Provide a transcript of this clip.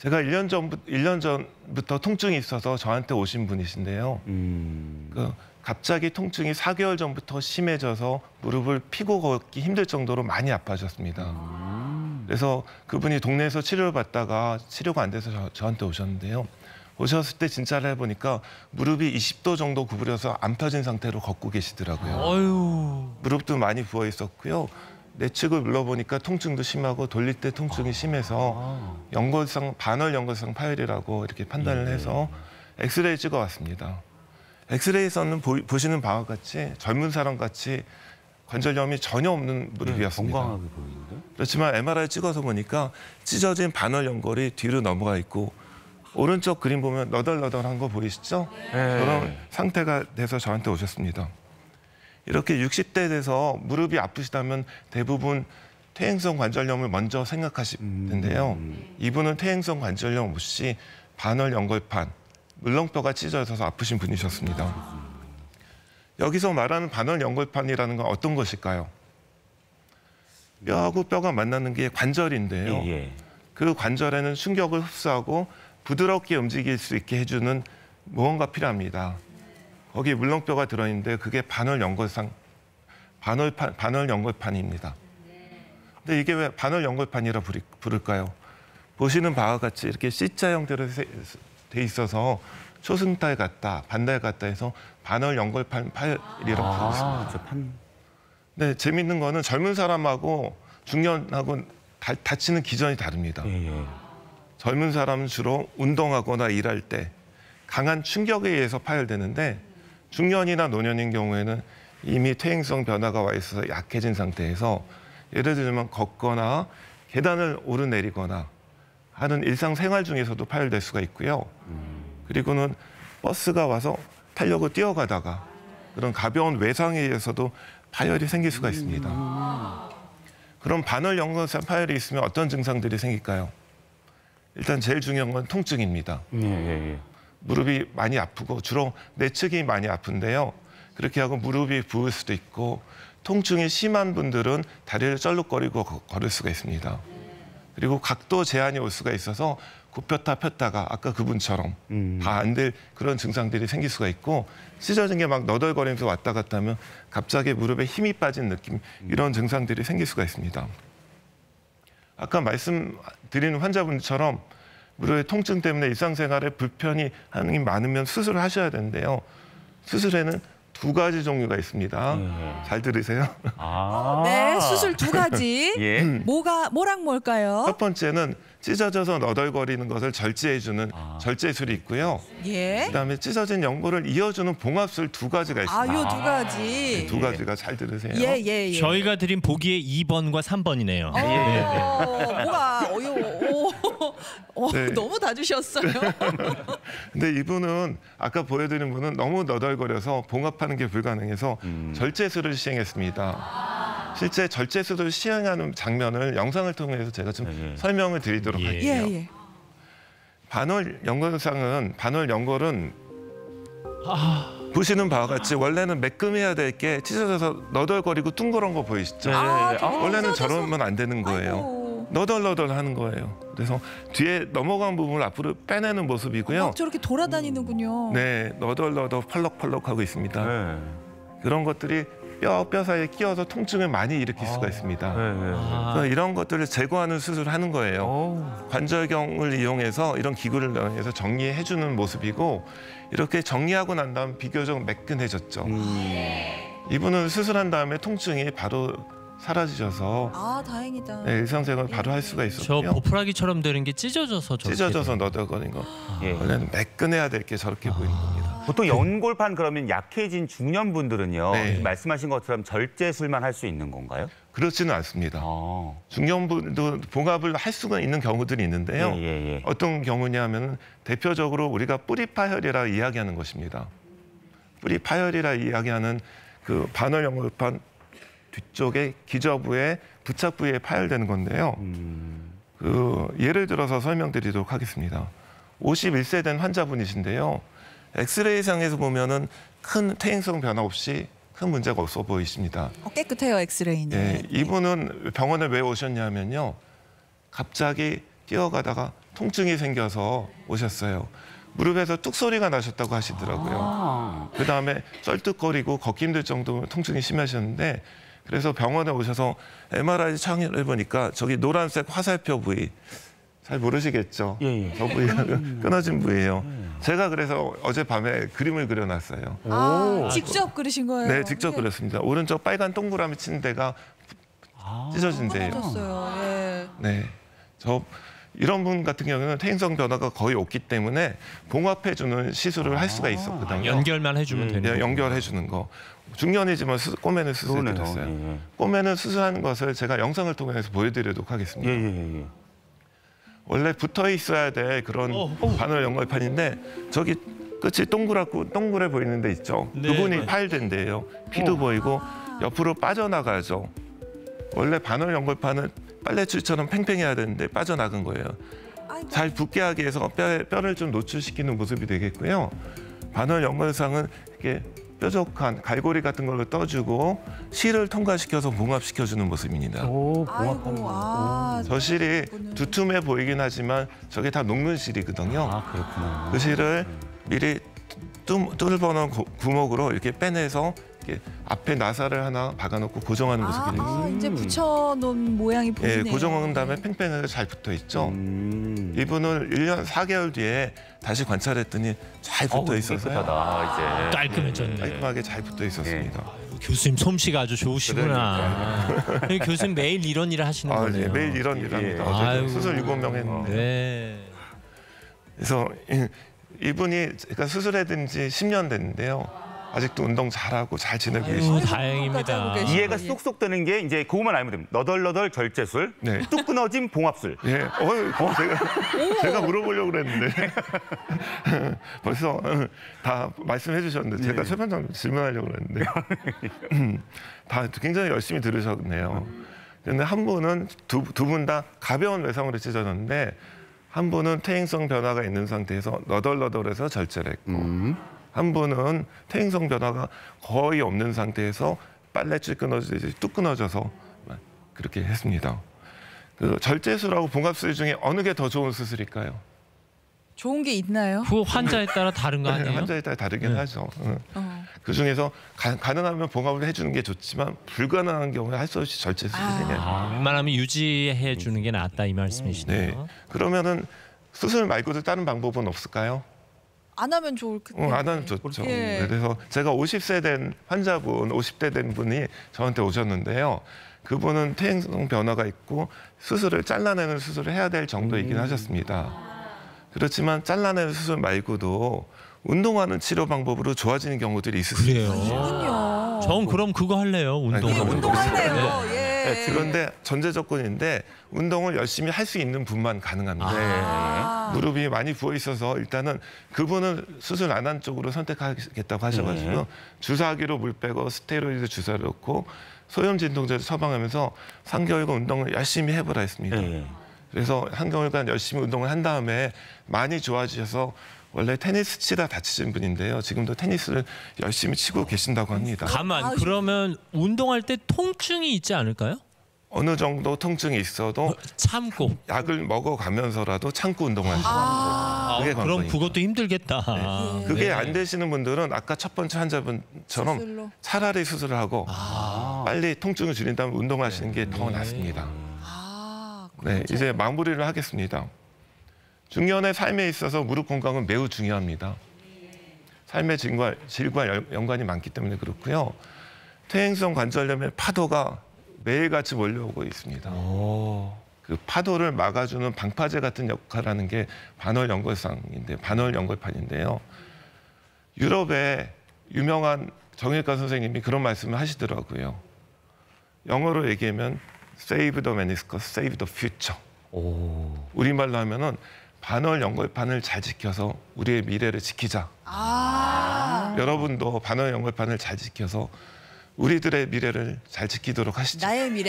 제가 1년 전부터 통증이 있어서 저한테 오신 분이신데요. 갑자기 통증이 4개월 전부터 심해져서 무릎을 피고 걷기 힘들 정도로 많이 아파하셨습니다. 그래서 그분이 동네에서 치료를 받다가 치료가 안 돼서 저한테 오셨는데요. 오셨을 때 진찰을 해보니까 무릎이 20도 정도 구부려서 안 펴진 상태로 걷고 계시더라고요. 어휴. 무릎도 많이 부어 있었고요. 내측을 눌러보니까 통증도 심하고 돌릴 때 통증이 심해서 반월 연골상 파열이라고 이렇게 판단을 해서 엑스레이 찍어왔습니다. 엑스레이에서는 보시는 바와 같이 젊은 사람 같이 관절염이 전혀 없는 무릎이었습니다. 건강하게 보이는데? 그렇지만 MRI 찍어서 보니까 찢어진 반월 연골이 뒤로 넘어가 있고 오른쪽 그림 보면 너덜너덜한 거 보이시죠? 그런 상태가 돼서 저한테 오셨습니다. 이렇게 60대 돼서 무릎이 아프시다면 대부분 퇴행성 관절염을 먼저 생각하실 텐데요. 이분은 퇴행성 관절염 없이 반월 연골판, 물렁뼈가 찢어져서 아프신 분이셨습니다. 여기서 말하는 반월 연골판이라는 건 어떤 것일까요? 뼈하고 뼈가 만나는 게 관절인데요. 그 관절에는 충격을 흡수하고 부드럽게 움직일 수 있게 해주는 무언가 필요합니다. 거기에 물렁뼈가 들어있는데 그게 반월 연골판입니다. 근데 이게 왜 반월 연골판이라 부를까요? 보시는 바와 같이 이렇게 C자 형태로 돼 있어서 초승달 같다, 반달 같다 해서 반월 연골판 파열이라고 부르습니다. 네, 재밌는 거는 젊은 사람하고 중년하고 다치는 기전이 다릅니다. 젊은 사람은 주로 운동하거나 일할 때 강한 충격에 의해서 파열되는데 중년이나 노년인 경우에는 이미 퇴행성 변화가 와 있어서 약해진 상태에서 예를 들면 걷거나 계단을 오르내리거나 하는 일상생활 중에서도 파열될 수가 있고요. 그리고는 버스가 와서 타려고 뛰어가다가 그런 가벼운 외상에 의해서도 파열이 생길 수가 있습니다. 그럼 반월 연골상 파열이 있으면 어떤 증상들이 생길까요? 일단 제일 중요한 건 통증입니다. 무릎이 많이 아프고 주로 내측이 많이 아픈데요. 그렇게 하고 무릎이 부을 수도 있고 통증이 심한 분들은 다리를 쩔룩거리고 걸을 수가 있습니다. 그리고 각도 제한이 올 수가 있어서 굽혔다 폈다가 아까 그분처럼 다 안 될 그런 증상들이 생길 수가 있고 찢어진 게 막 너덜거리면서 왔다 갔다 하면 갑자기 무릎에 힘이 빠진 느낌 이런 증상들이 생길 수가 있습니다. 아까 말씀드린 환자분처럼 무릎의 통증 때문에 일상생활에 불편이 많으면 수술을 하셔야 되는데요. 수술에는 2가지 종류가 있습니다. 잘 들으세요. 네, 수술 2가지. 뭐랑 뭘까요? 첫 번째는 찢어져서 너덜거리는 것을 절제해주는 절제술이 있고요. 그다음에 찢어진 연골을 이어주는 봉합술 2가지가 있습니다. 요 2가지. 네, 2가지가 잘 들으세요. 저희가 드린 보기에 2번과 3번이네요. 뭐가 네. 너무 다 주셨어요. 근데 이분은 아까 보여드린 분은 너무 너덜거려서 봉합하는 게 불가능해서 절제술을 시행했습니다. 실제 절제술을 시행하는 장면을 영상을 통해서 제가 좀 설명을 드리도록 할게요. 반월 연골은 보시는 바와 같이 원래는 매끈해야 될 게 찢어져서 너덜거리고 둥그런 거 보이시죠? 원래는 저러면 안 되는 거예요. 너덜너덜 하는 거예요. 그래서 뒤에 넘어간 부분을 앞으로 빼내는 모습이고요. 저렇게 돌아다니는군요. 네, 너덜너덜 펄럭펄럭하고 있습니다. 그런 것들이 뼈 사이에 끼어서 통증을 많이 일으킬 수가 있습니다. 그래서 이런 것들을 제거하는 수술을 하는 거예요. 관절경을 이용해서 이런 기구를 이용해서 정리해주는 모습이고 이렇게 정리하고 난 다음 비교적 매끈해졌죠. 이분은 수술한 다음에 통증이 바로 사라지셔서 다행이다. 네, 일상생활 바로 할 수가 있었고요. 저 보풀하기처럼 되는 게 찢어져서 너덜거린 거. 원래는 매끈해야 될 게 저렇게 보이는 겁니다. 보통 연골판 그러면 약해진 중년분들은요. 말씀하신 것처럼 절제술만 할 수 있는 건가요? 그렇지는 않습니다. 중년분도 봉합을 할 수가 있는 경우들이 있는데요. 어떤 경우냐면 대표적으로 우리가 뿌리 파열이라 이야기하는 것입니다. 뿌리 파열이라 이야기하는 그 반월 연골판 뒤쪽에 기저부에 부착 부위에 파열되는 건데요. 예를 들어서 설명드리도록 하겠습니다. 51세 된 환자분이신데요. 엑스레이상에서 보면은 큰 퇴행성 변화 없이 큰 문제가 없어 보이십니다. 깨끗해요, 엑스레이는. 네, 이분은 병원에 왜 오셨냐면요. 갑자기 뛰어가다가 통증이 생겨서 오셨어요. 무릎에서 뚝 소리가 나셨다고 하시더라고요. 그다음에 쩔뚝거리고 걷기 힘들 정도로 통증이 심하셨는데 그래서 병원에 오셔서 MRI 촬영을 해보니까 저기 노란색 화살표 부위 잘 모르시겠죠? 예. 저 부위가 끊어진 부위예요. 제가 그래서 어젯밤에 그림을 그려놨어요. 아, 직접 그리신 거예요? 네, 직접 그렸습니다. 오른쪽 빨간 동그라미 친 데가 찢어진 데예요. 끊어졌어요. 예. 네, 이런 분 같은 경우는 퇴행성 변화가 거의 없기 때문에 봉합해주는 시술을 할 수가 있었거든요. 연결만 해주면 되는 네, 거예요. 연결해주는 거. 중년이지만 꼬매는 수술해드렸어요. 예. 꼬매는 수술하는 것을 제가 영상을 통해서 보여드리도록 하겠습니다. 예. 원래 붙어 있어야 될 그런 바늘 연골판인데 저기 끝이 동그래 보이는 데 있죠. 네. 그분이 파열된대요. 피도 보이고 옆으로 빠져나가죠. 원래 바늘 연골판은 빨래줄처럼 팽팽해야 되는데 빠져나간 거예요. 아이고. 잘 붙게 하기 위해서 뼈를 좀 노출시키는 모습이 되겠고요. 바늘 연골상은 이렇게 뾰족한 갈고리 같은 걸로 떠주고 실을 통과시켜서 봉합시켜주는 모습입니다. 오, 아이고, 아, 저 실이 두툼해 보이긴 하지만 저게 다 녹는 실이거든요. 아, 그렇구나. 그 실을 미리 뚫어놓은 구멍으로 이렇게 빼내서 이렇게 앞에 나사를 하나 박아놓고 고정하는 모습이 되겠습니다. 이제 붙여놓은 모양이 보이네요. 예, 고정한 다음에 팽팽하게 잘 붙어 있죠. 이분은 1년 4개월 뒤에 다시 관찰했더니 잘 붙어 있어서요. 깨끗하다, 이제. 깔끔해졌네. 깔끔하게 잘 붙어 있었습니다. 교수님 솜씨가 아주 좋으시구나. 교수님 매일 이런 일을 하시는 아, 거네요. 예, 매일 이런 일을 합니다. 어제도 아이고. 수술 7명 했는데. 네. 그래서 이분이 제가 수술해든 지 10년 됐는데요. 아직도 운동 잘하고 잘 지내고 계시고. 다행입니다. 이해가 쏙쏙 되는 게 이제 그것만 알면 됩니다. 너덜너덜 절제술, 네. 뚝 끊어진 봉합술. 예, 제가 물어보려고 그랬는데 벌써 다 말씀해 주셨는데 제가 최반장 질문하려고 그랬는데 다 굉장히 열심히 들으셨네요. 그런데 한 분은 두 분 다 가벼운 외상으로 찢어졌는데 한 분은 퇴행성 변화가 있는 상태에서 너덜너덜해서 절제를 했고 한 분은 퇴행성 변화가 거의 없는 상태에서 빨래줄 끊어지듯이 뚝 끊어져서 그렇게 했습니다. 그 절제술하고 봉합술 중에 어느 게 더 좋은 수술일까요? 좋은 게 있나요? 그 환자에 따라 다른 거 아니에요? 환자에 따라 다르긴 하죠. 그 중에서 가능하면 봉합을 해주는 게 좋지만 불가능한 경우에 할 수 없이 절제술을 해야 웬만하면 유지해 주는 게 낫다 이 말씀이시네요. 네. 그러면은 수술 말고도 다른 방법은 없을까요? 안 하면 좋을 텐데. 안 하면 좋죠. 예. 그래서 제가 50세 된 환자분, 50대 된 분이 저한테 오셨는데요. 그분은 퇴행성 변화가 있고 수술을 잘라내는 수술을 해야 될 정도이긴 하셨습니다. 그렇지만 잘라내는 수술 말고도 운동하는 치료 방법으로 좋아지는 경우들이 있을 수 있어요. 그렇군요. 전 그럼 그거 할래요. 운동. 예, 운동할래요. 예. 그런데 전제 조건인데 운동을 열심히 할 수 있는 분만 가능합니다. 무릎이 많이 부어 있어서 일단은 그분은 수술 안 한 쪽으로 선택하겠다고 하셔가지고 주사기로 물 빼고 스테로이드 주사를 넣고 소염 진통제를 처방하면서 3개월간 운동을 열심히 해보라 했습니다. 그래서 3개월간 열심히 운동을 한 다음에 많이 좋아지셔서 원래 테니스 치다 다치신 분인데요. 지금도 테니스를 열심히 치고 계신다고 합니다. 가만. 그러면 운동할 때 통증이 있지 않을까요? 어느 정도 통증이 있어도 참고. 약을 먹어가면서라도 참고 운동하시는 거죠. 그게 그럼 관건입니다. 그것도 힘들겠다. 그게 네. 안 되시는 분들은 아까 첫 번째 환자분처럼 수술로. 차라리 수술을 하고 빨리 통증을 줄인 다음에 운동하시는 게 더 낫습니다. 네, 이제 마무리를 하겠습니다. 중년의 삶에 있어서 무릎 건강은 매우 중요합니다. 삶의 질과 연관이 많기 때문에 그렇고요. 퇴행성 관절염의 파도가 매일같이 몰려오고 있습니다. 그 파도를 막아주는 방파제 같은 역할을 하는 게 반월연골판인데요. 유럽의 유명한 정형외과 선생님이 그런 말씀을 하시더라고요. 영어로 얘기하면 Save the meniscus, save the future. 우리말로 하면은 반월연골판을 잘 지켜서 우리의 미래를 지키자. 여러분도 반월연골판을 잘 지켜서 우리들의 미래를 잘 지키도록 하시죠. 나의 미래.